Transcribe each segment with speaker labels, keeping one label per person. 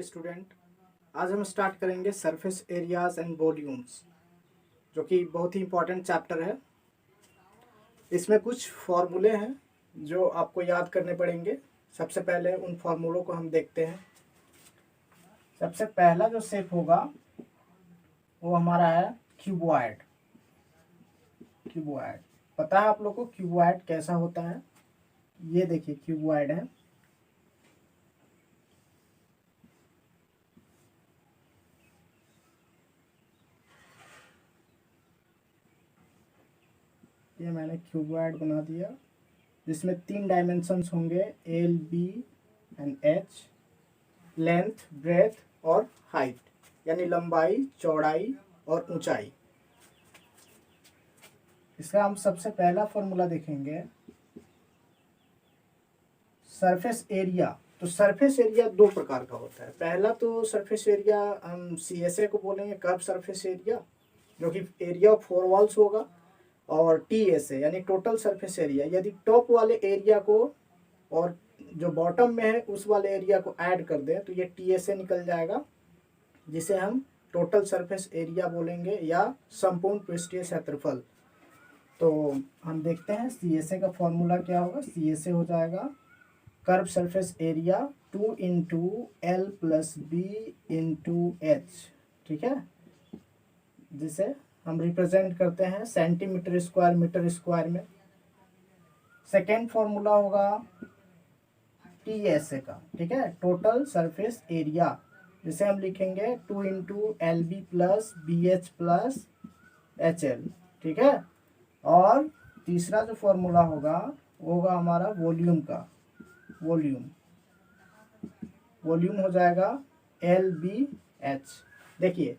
Speaker 1: Student, आज हम start करेंगे सरफेस एरियाज एंड वॉल्यूम्स, जो कि बहुत ही इम्पोर्टेंट चैप्टर है। इसमें कुछ फॉर्मूले हैं जो आपको याद करने पड़ेंगे। सबसे पहले उन फॉर्मूलों को हम देखते हैं। सबसे पहला जो शेप होगा वो हमारा है क्यूबॉइड। क्यूबॉइड पता है आप लोग को क्यूबॉइड कैसा होता है? ये देखिए क्यूबॉइड है। ये मैंने क्यूबॉइड बना दिया, जिसमें 3 डायमेंशंस होंगे, L, B and H, length, breadth और हाइट, यानी लंबाई, चौड़ाई और ऊंचाई। इसका हम सबसे पहला फॉर्मूला देखेंगे, सरफेस एरिया। तो सरफेस एरिया 2 प्रकार का होता है। पहला तो सरफेस एरिया हम CSA को बोलेंगे, कर्व सरफेस एरिया, जो कि एरिया ऑफ 4 वॉल्स होगा। और TSA यानी टोटल सरफेस एरिया, यदि टॉप वाले एरिया को और जो बॉटम में है उस वाले एरिया को ऐड कर दें तो ये TSA निकल जाएगा, जिसे हम टोटल सरफेस एरिया बोलेंगे या संपूर्ण पृष्ठीय क्षेत्रफल। तो हम देखते हैं CSA का फॉर्मूला क्या होगा। CSA हो जाएगा curve surface area 2 into L plus B into H, ठीक है, जिसे हम रिप्रेजेंट करते हैं सेंटीमीटर स्क्वायर मीटर स्क्वायर में। सेकेंड फॉर्मूला होगा TSA का, ठीक है, टोटल सरफेस एरिया, जिसे हम लिखेंगे 2 into L B plus B H plus H L, ठीक है। और तीसरा जो फॉर्मूला होगा वो होगा हमारा वॉल्यूम का। वॉल्यूम हो जाएगा LBH। देखिए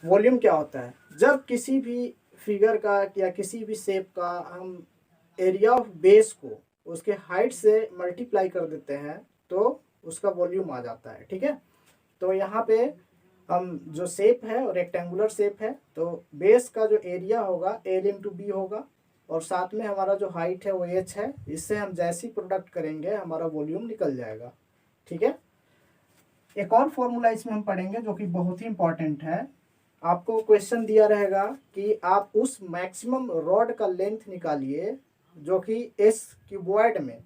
Speaker 1: वॉल्यूम क्या होता है, जब किसी भी फिगर का या किसी भी शेप का हम एरिया ऑफ बेस को उसके हाइट से मल्टीप्लाई कर देते हैं तो उसका वॉल्यूम आ जाता है, ठीक है। तो यहाँ पे हम जो शेप है और रेक्टेंगुलर शेप है, तो बेस का जो एरिया होगा L इंटू बी होगा, और साथ में हमारा जो हाइट है वो H है। इससे हम जैसी प्रोडक्ट करेंगे हमारा वॉल्यूम निकल जाएगा, ठीक है। एक और फॉर्मूला इसमें हम पढ़ेंगे जो कि बहुत ही इंपॉर्टेंट है। आपको क्वेश्चन दिया रहेगा कि आप उस मैक्सिमम रॉड का लेंथ निकालिए जो कि इस क्यूबॉइड में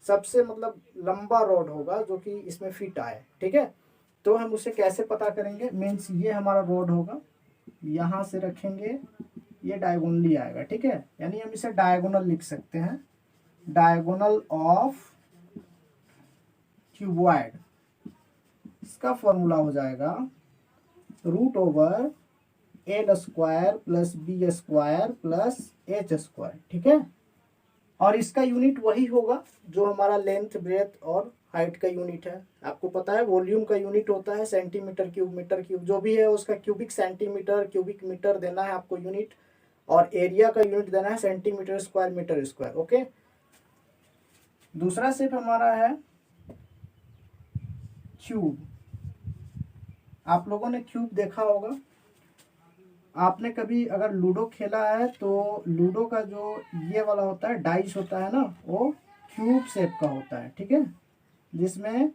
Speaker 1: सबसे मतलब लंबा रॉड होगा जो कि इसमें फिट आए, ठीक है। तो हम उसे कैसे पता करेंगे? मीन्स ये हमारा रॉड होगा, यहाँ से रखेंगे, ये डायगोनली आएगा, ठीक है, यानी हम इसे डायगोनल लिख सकते हैं, डायगोनल ऑफ क्यूबॉइड। इसका फॉर्मूला हो जाएगा root over L square plus B square plus H square, ठीक है। और इसका यूनिट वही होगा जो हमारा लेंथ, ब्रेथ और हाइट का यूनिट है। आपको पता है वॉल्यूम का यूनिट होता है सेंटीमीटर क्यूब, मीटर क्यूब, जो भी है उसका क्यूबिक सेंटीमीटर, क्यूबिक मीटर देना है आपको यूनिट, और एरिया का यूनिट देना है centimetre square metre square, okay. दूसरा शेप हमारा है क्यूब। आप लोगों ने क्यूब देखा होगा। आपने कभी अगर लूडो खेला है तो लूडो का जो ये वाला होता है, डाइस होता है ना, वो क्यूब शेप का होता है, ठीक है, जिसमें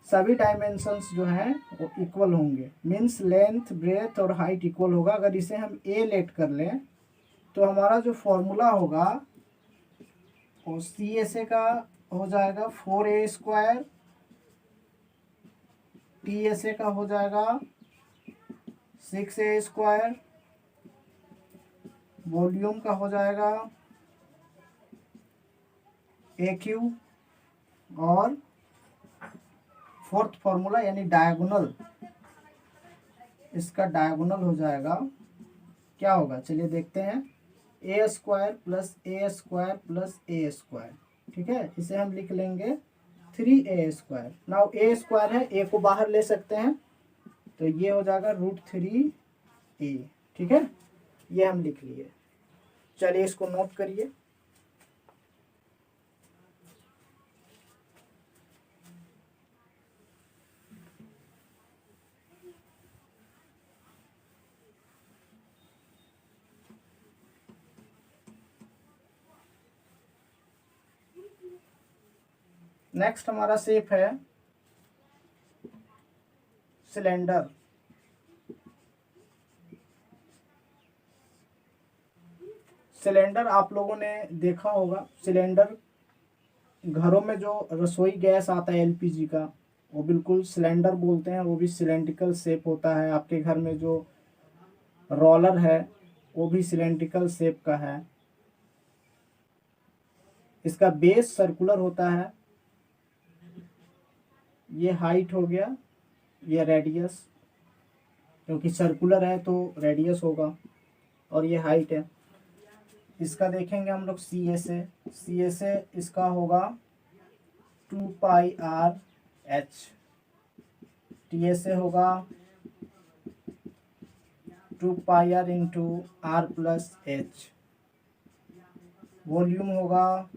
Speaker 1: सभी डायमेंशंस जो हैं वो इक्वल होंगे। मीन्स लेंथ, ब्रेथ और हाइट इक्वल होगा। अगर इसे हम A लेट कर लें तो हमारा जो फॉर्मूला होगा वो CSA का हो जाएगा 4A स्क्वायर, TSA का हो जाएगा 6A स्क्वायर, वॉल्यूम का हो जाएगा A क्यूब, और फोर्थ फॉर्मूला यानी डायगोनल, इसका डायगोनल हो जाएगा, क्या होगा चलिए देखते हैं, A square plus A square plus A square, ठीक है। इसे हम लिख लेंगे 3A square. Now A square है, A को बाहर ले सकते हैं, तो ये हो जाएगा √3A, ठीक है, ये हम लिख लिए। चलिए इसको नोट करिए। नेक्स्ट हमारा शेप है सिलेंडर, सिलेंडर आप लोगों ने देखा होगा, सिलेंडर घरों में जो रसोई गैस आता है एलपीजी का, वो बिल्कुल सिलेंडर बोलते हैं, वो भी सिलेंड्रिकल शेप होता है। आपके घर में जो रोलर है वो भी सिलेंड्रिकल शेप का है। इसका बेस सर्कुलर होता है। ये हाइट हो गया, ये रेडियस, क्योंकि सर्कुलर है तो रेडियस होगा, और ये हाइट है। इसका देखेंगे हम लोग सी एस ए इसका होगा 2πr/h, टी एस ए होगा 2πr into R plus H, volume होगा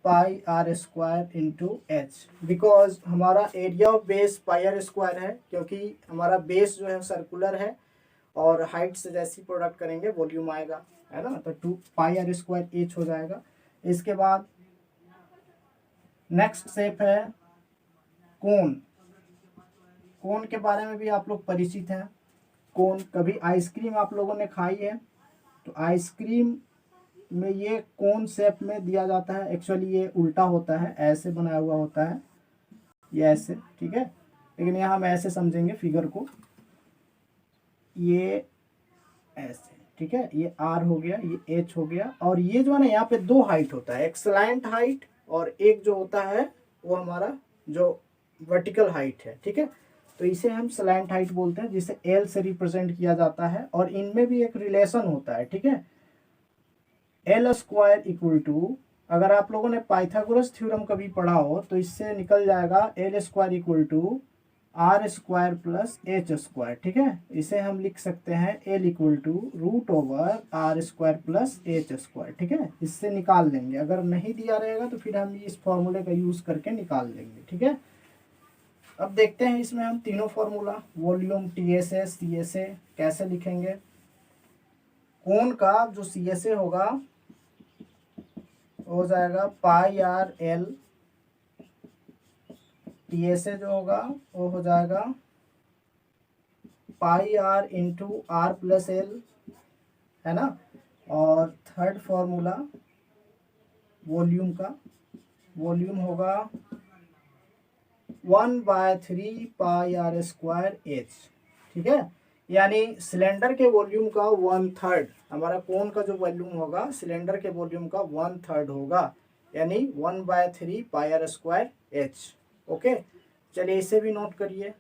Speaker 1: πr² इंटू एच। बिकॉज हमारा एरिया ऑफ बेस πr² है, क्योंकि हमारा बेस जो है सर्कुलर है और हाइट से जैसी प्रोडक्ट करेंगे वॉल्यूम आएगा, है ना। तो 2πr² हो जाएगा। इसके बाद नेक्स्ट शेप है कोन। कोन के बारे में भी आप लोग परिचित हैं। कोन, कभी आइसक्रीम आप लोगों ने खाई है तो आइसक्रीम में ये कोन शेप में दिया जाता है। एक्चुअली ये उल्टा होता है, ऐसे बनाया हुआ होता है, ये ऐसे, ठीक है। लेकिन यहाँ हम ऐसे समझेंगे फिगर को, ये ऐसे, ठीक है। ये आर हो गया, ये एच हो गया, और ये जो है ना यहाँ पे दो हाइट होता है, एक स्लैंट हाइट और एक जो होता है वो हमारा जो वर्टिकल हाइट है, ठीक है। तो इसे हम स्लैंट हाइट बोलते हैं, जिसे एल से रिप्रेजेंट किया जाता है। और इनमें भी एक रिलेशन होता है, ठीक है। L² इक्वल टू, अगर आप लोगों ने पाइथागोरस थ्योरम कभी पढ़ा हो तो इससे निकल जाएगा L² equal to R² plus H², ठीक है। इसे हम लिख सकते हैं L equal to √R² plus H², ठीक है। इससे निकाल लेंगे, अगर नहीं दिया रहेगा तो फिर हम इस फॉर्मूले का यूज करके निकाल लेंगे, ठीक है। अब देखते हैं इसमें हम तीनों फॉर्मूला, वॉल्यूम, TSA, CSA कैसे लिखेंगे। कोन का जो CSA होगा हो जाएगा πr/l, TSA जो होगा वो हो जाएगा πr into R plus L, है ना। और थर्ड फॉर्मूला वॉल्यूम का, वॉल्यूम होगा 1/3 πr²h, ठीक है। यानी सिलेंडर के वॉल्यूम का 1/3, हमारा कोन का जो वॉल्यूम होगा सिलेंडर के वॉल्यूम का 1/3 होगा, यानी 1/3 πr²h। ओके, चलिए इसे भी नोट करिए।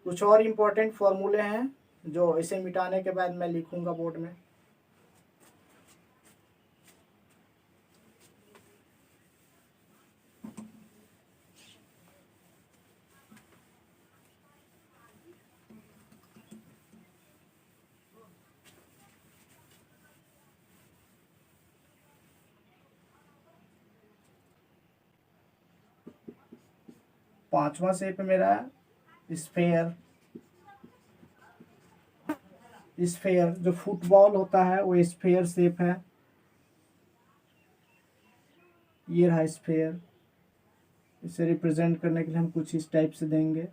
Speaker 1: कुछ और इम्पोर्टेंट फॉर्मूले हैं जो इसे मिटाने के बाद मैं लिखूंगा बोर्ड में। पांचवा शेप मेरा स्फेयर। स्फेयर जो फुटबॉल होता है वो स्फेयर शेप है। ये रहा स्फेयर। इसे रिप्रेजेंट करने के लिए हम कुछ इस टाइप से देंगे।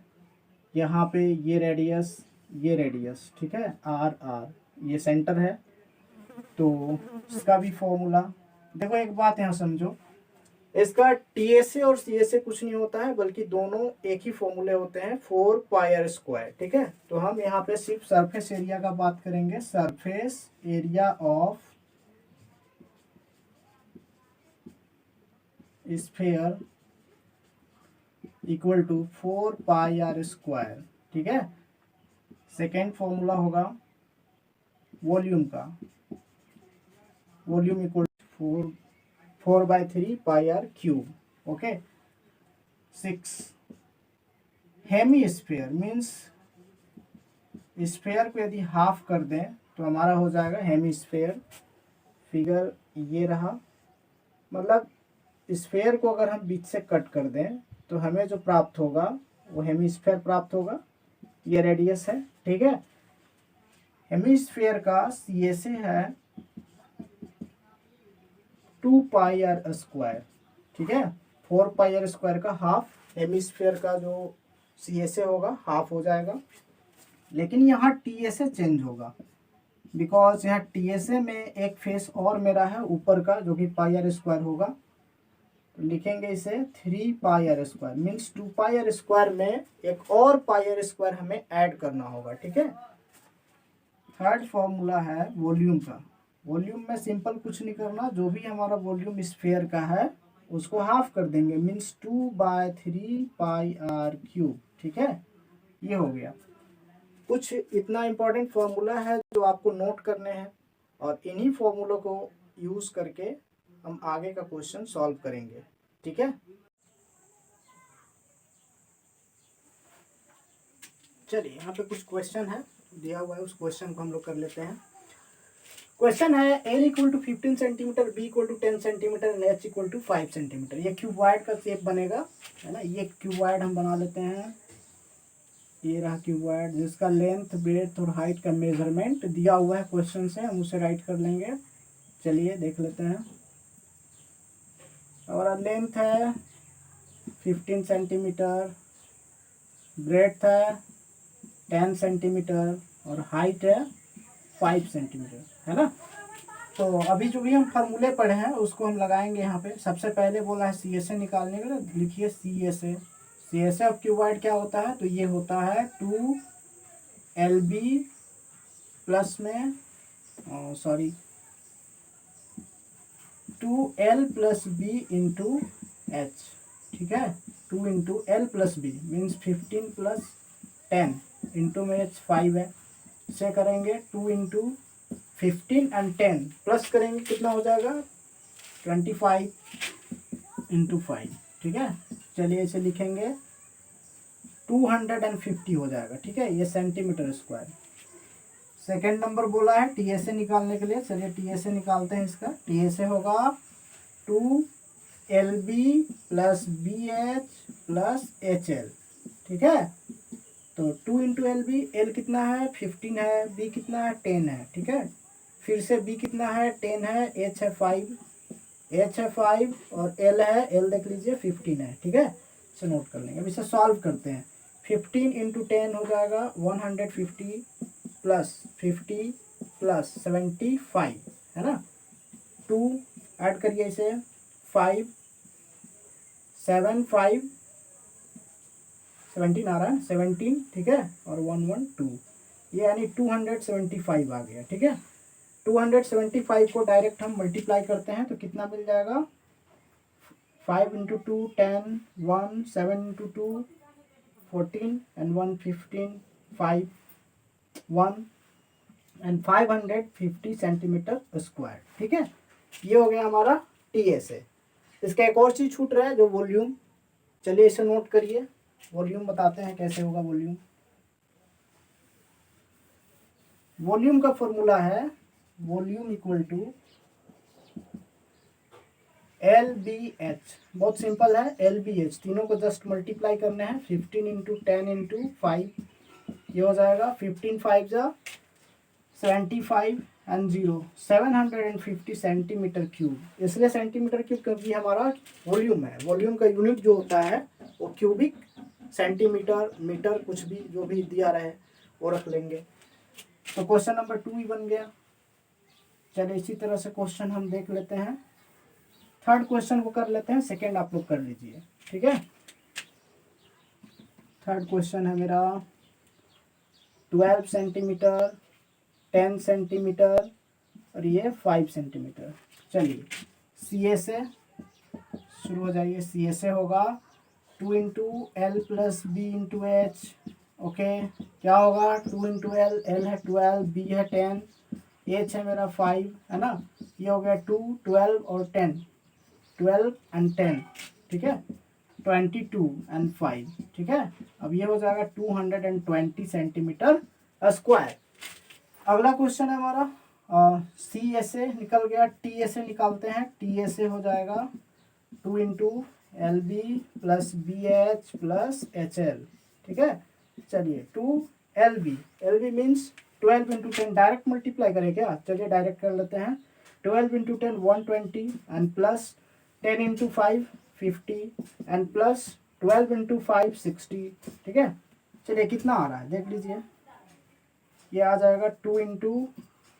Speaker 1: यहाँ पे ये रेडियस, ठीक है, आर, ये सेंटर है। तो इसका भी फॉर्मूला देखो, एक बात यहाँ समझो, इसका TSA और CSA कुछ नहीं होता है, बल्कि दोनों एक ही फॉर्मूले होते हैं, 4πr², ठीक है। तो हम यहाँ पे सिर्फ सरफेस एरिया का बात करेंगे। Surface area of sphere equal to 4πr², ठीक है। सेकेंड फॉर्मूला होगा वॉल्यूम का, वॉल्यूम इक्वल टू 4/3 πr³, ओके। 6 हेमीस्फीयर मीन्स स्फीयर को यदि हाफ कर दें तो हमारा हो जाएगा हेमीस्फीयर। फिगर ये रहा, मतलब स्फीयर को अगर हम बीच से कट कर दें तो हमें जो प्राप्त होगा वो हेमीस्फीयर प्राप्त होगा। ये रेडियस है, ठीक है। हेमीस्फीयर का CSA है 2πr², ठीक है। 4πr² का हाफ हेमीस्फीयर का जो सी एस ए होगा, हाफ हो जाएगा। लेकिन यहाँ टी एस ए चेंज होगा, बिकॉज यहाँ टी एस ए में एक फेस और मेरा है ऊपर का, जो कि पाई आर स्क्वायर होगा। तो लिखेंगे इसे 3 pi R square, means 2 pi R square में एक और पाई आर स्क्वायर हमें ऐड करना होगा, ठीक है। थर्ड फॉर्मूला है वॉल्यूम का। वॉल्यूम में सिंपल कुछ नहीं करना, जो भी हमारा वॉल्यूम स्फीयर का है उसको हाफ कर देंगे, मीन्स 2/3 पाई आर क्यूब, ठीक है। ये हो गया। कुछ इतना इम्पोर्टेंट फॉर्मूला है जो आपको नोट करने हैं, और इन्हीं फॉर्मूलों को यूज़ करके हम आगे का क्वेश्चन सॉल्व करेंगे, ठीक है। चलिए, यहाँ पे कुछ क्वेश्चन है दिया हुआ है, उस क्वेश्चन को हम लोग कर लेते हैं। क्वेश्चन है L = 15 centimetre, B = 10 centimetre and H = 5 centimetre. ये क्यूबॉइड का शेप बनेगा, है ना। ये क्यूबॉइड हम बना लेते हैं। ये रहा क्यूबॉइड, जिसका लेंथ, ब्रेड्थ और हाइट का मेजरमेंट दिया हुआ है क्वेश्चन से, हम उसे राइट कर लेंगे। चलिए देख लेते हैं। और लेंथ है 15 सेंटीमीटर, ब्रेड्थ है 10 सेंटीमीटर और हाइट है 5 सेंटीमीटर, है ना। तो अभी जो भी हम फार्मूले पढ़े हैं उसको हम लगाएंगे यहाँ पे। सबसे पहले बोला है सी एस ए निकालने के लिए, लिखिए C S A. C S A of cuboid क्या होता है, तो ये होता है 2LB प्लस में 2L + B × H, ठीक है। 2 × L + B मीन्स 15 + 10 इंटू में H 5 है। इसे करेंगे 2 × 15 एंड 10 प्लस करेंगे, कितना हो जाएगा 25 × 5, ठीक है। चलिए इसे लिखेंगे 250 हो जाएगा, ठीक है। ये सेंटीमीटर स्क्वायर। सेकेंड नंबर बोला है टी एस ए निकालने के लिए। चलिए टी एस ए निकालते हैं इसका। टी एस ए होगा 2LB + BH + HL, ठीक है। तो 2 × LB, L कितना है 15 है, B कितना है 10 है, ठीक है। फिर से B कितना है 10 है, H है 5 और L है, L देख लीजिए 15 है, ठीक है। इसे नोट कर लेंगे। अब इसे सॉल्व करते हैं। 15 × 10 हो जाएगा 150 + 50 + 75, है ना। 2 ऐड करिए इसे, 5 7 5 17 आ रहा है, 17, ठीक है। और 1 1 2, ये यानी 275 आ गया, ठीक है। 275 को डायरेक्ट हम मल्टीप्लाई करते हैं तो कितना मिल जाएगा, 5 × 2 10, 1 7 × 2 14 एंड 1 15 5 1 एंड 550 सेंटीमीटर स्क्वायर, ठीक है। ये हो गया हमारा टी एस ए। इसका एक और चीज़ छूट रहा है जो वॉल्यूम। चलिए इसे नोट करिए। वॉल्यूम बताते हैं कैसे होगा वॉल्यूम। वॉल्यूम का फॉर्मूला है वॉल्यूम = LBH। बहुत सिंपल है, LBH। तीनों को जस्ट मल्टीप्लाई करने हैं। 15 × 10 × 5, ये हो जाएगा 15 5 जा 75 एंड 0 750 सेंटीमीटर क्यूब। इसलिए सेंटीमीटर क्यूब क्योंकि हमारा वॉल्यूम है। वॉल्यूम का यूनिट जो होता है वो क्यूबिक सेंटीमीटर मीटर, कुछ भी जो भी दिया रहे वो रख लेंगे। तो क्वेश्चन नंबर 2 ही बन गया। चलिए इसी तरह से क्वेश्चन हम देख लेते हैं। थर्ड क्वेश्चन को कर लेते हैं, सेकेंड आप लोग कर लीजिए, ठीक है। थर्ड क्वेश्चन है मेरा 12 सेंटीमीटर, 10 सेंटीमीटर और ये 5 सेंटीमीटर। चलिए सी एस ए शुरू हो जाइए। सी एस ए होगा 2 × L + B × H, ओके। क्या होगा 2 × L, L है 12, B है 10, H है मेरा 5, है ना। ये हो गया 2 12 और 10, 12 एंड 10, ठीक है। 22 एंड 5, ठीक है। अब ये हो जाएगा 220 सेंटीमीटर स्क्वायर। अगला क्वेश्चन है हमारा सी एस ए निकल गया, टी एस ए निकालते हैं। टी एस ए हो जाएगा 2 × LB + BH + HL, ठीक है। चलिए 2LB, LB means 12 × 10, direct multiply करें क्या। चलिए डायरेक्ट कर लेते हैं। 12 × 10 120 and plus 10 × 5 50 and plus 12 into 5 60, ठीक है। चलिए कितना आ रहा है देख लीजिए, ये आ जाएगा 2 into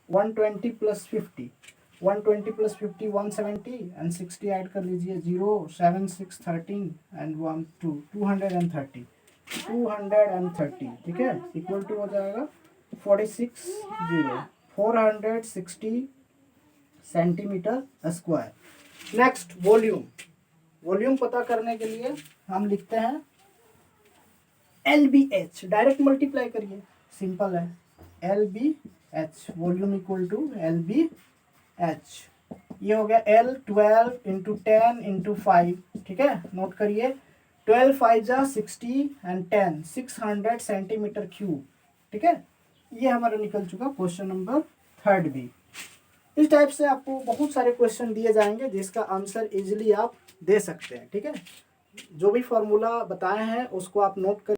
Speaker 1: 120 plus 50, 120 plus 50 170 and 60 add कर लीजिए, 0 7 6 13 एंड 1 2 230, 230, ठीक है, इक्वल टू हो जाएगा 46 0 460 centimetre square. Next volume, volume पता करने के लिए हम लिखते हैं LBH, डायरेक्ट मल्टीप्लाई करिए, सिंपल है, LBH volume equal to LBH। ये हो गया L 12 इंटू 10 इंटू 5, ठीक है, नोट करिए, 12 5 जा 60 एंड 10 600 सेंटीमीटर क्यूब, ठीक है। ये हमारा निकल चुका क्वेश्चन नंबर 3 भी। इस टाइप से आपको बहुत सारे क्वेश्चन दिए जाएंगे जिसका आंसर इजीली आप दे सकते हैं, ठीक है। जो भी फॉर्मूला बताए हैं उसको आप नोट कर